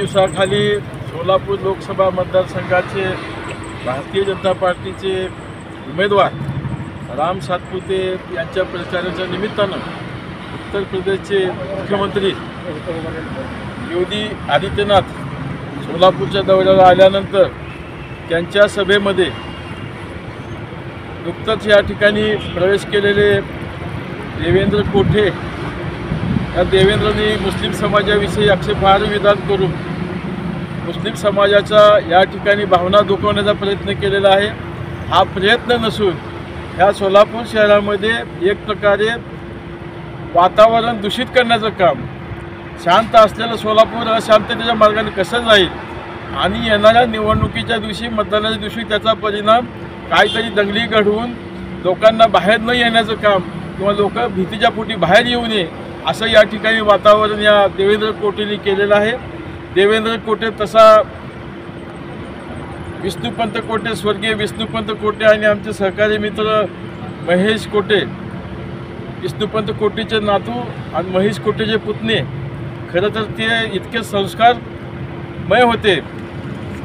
वाढदिवसाखाली सोलापूर लोकसभा मतदारसंघाचे भारतीय जनता पार्टीचे उमेदवार राम सातपुते यांच्या प्रचाराच्या निमित्तानं उत्तर प्रदेशचे मुख्यमंत्री योगी आदित्यनाथ सोलापूरच्या दौऱ्याला आल्यानंतर त्यांच्या सभेमध्ये नुकतंच या ठिकाणी प्रवेश केलेले देवेंद्र कोठे या देवेंद्रनी मुस्लिम समाजाविषयी आक्षेपार्ह विधान करून मुस्लिम समाजाच्या या ठिकाणी भावना दुखवण्याचा प्रयत्न केलेला आहे। हा प्रयत्न नसून ह्या सोलापूर शहरामध्ये एक प्रकारे वातावरण दूषित करण्याचं काम, शांत असलेलं सोलापूर अशांततेच्या मार्गाने कसं जाईल आणि येणाऱ्या निवडणुकीच्या दिवशी मतदानाच्या दिवशी त्याचा परिणाम काहीतरी दंगली घडवून लोकांना बाहेर न येण्याचं काम किंवा लोक भीतीच्या पोटी बाहेर येऊ नये असं या ठिकाणी वातावरण या देवेंद्र कोटेंनी केलेलं आहे। देवेंद्र कोटे तसा विष्णुपंत कोटे, स्वर्गीय विष्णुपंत कोटे आणि आमचे सहकारी मित्र महेश कोटे, विष्णुपंत कोटेचे नातू आणि महेश कोटेचे पुतणे, खरं तर ते इतके संस्कारमय होते।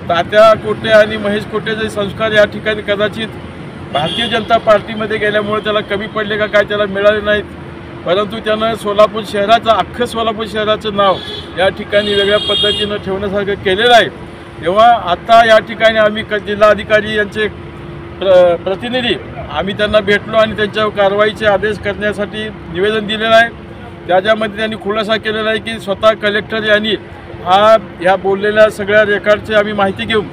तात्या कोटे आणि महेश कोटेचे संस्कार या ठिकाणी कदाचित भारतीय जनता पार्टीमध्ये गेल्यामुळे त्याला कमी पडले का काय त्याला मिळाले नाहीत, परंतु त्यानं सोलापूर शहराचं, अख्खं सोलापूर शहराचं नाव या ठिकाणी वेगळ्या पद्धतीनं ठेवण्यासारखं केलेलं आहे। तेव्हा आता या ठिकाणी आम्ही जिल्हाधिकारी यांचे प्रतिनिधी आम्ही त्यांना भेटलो आणि त्यांच्यावर कारवाईचे आदेश करण्यासाठी निवेदन दिलेलं आहे। त्याच्यामध्ये त्यांनी खुलासा केलेला आहे की स्वतः कलेक्टर यांनी ह्या बोललेल्या सगळ्या रेकॉर्डची आम्ही माहिती घेऊन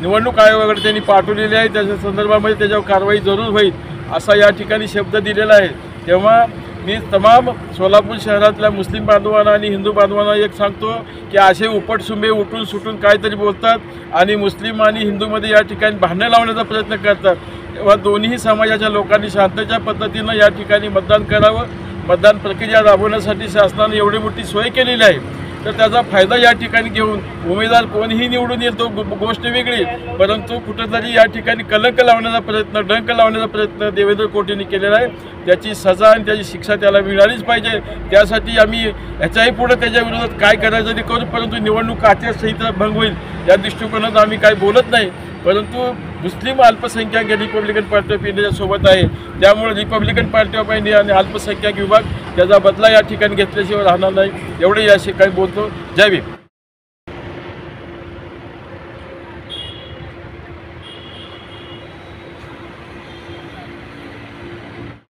निवडणूक आयोगाकडे त्यांनी पाठवलेली आहे, त्याच्या संदर्भामध्ये त्याच्यावर कारवाई जरूर होईल असा या ठिकाणी शब्द दिलेला आहे। तेव्हा मी तमाम सोलापूर शहरातल्या मुस्लिम बांधवांना आणि हिंदू बांधवांना एक सांगतो की असे उपटसुंबे उठून सुटून काहीतरी बोलतात आणि मुस्लिम आणि हिंदूमध्ये या ठिकाणी भांडणं लावण्याचा प्रयत्न करतात। तेव्हा दोन्ही समाजाच्या लोकांनी शांततेच्या पद्धतीनं या ठिकाणी मतदान करावं। मतदान प्रक्रिया राबवण्यासाठी शासनाने एवढी मोठी सोय केलेली आहे, तर त्याचा फायदा या ठिकाणी घेऊन उमेदवार कोणीही निवडून येतो गोष्ट वेगळी, परंतु कुठेतरी या ठिकाणी कलंक लावण्याचा प्रयत्न, डंक लावण्याचा प्रयत्न देवेंद्र कोटेंनी केलेला आहे। त्याची सजा आणि त्याची शिक्षा त्याला मिळालीच पाहिजे। त्यासाठी आम्ही ह्याच्याही पुढे त्याच्या विरोधात काय करायचं ते करू, परंतु निवडणूक आचारसंहिता भंग होईल या दृष्टिकोनात आम्ही काय बोलत नाही। परंतु मुस्लिम अल्पसंख्याक रिपब्लिकन पार्टी ऑफ इंडियाच्या सोबत आहे, त्यामुळे रिपब्लिकन पार्टी ऑफ इंडिया आणि अल्पसंख्याक विभाग त्याचा बदला या ठिकाणी घेतल्याशिवाय राहणार नाही, एवढे याशी काही बोलतो। जय भीम।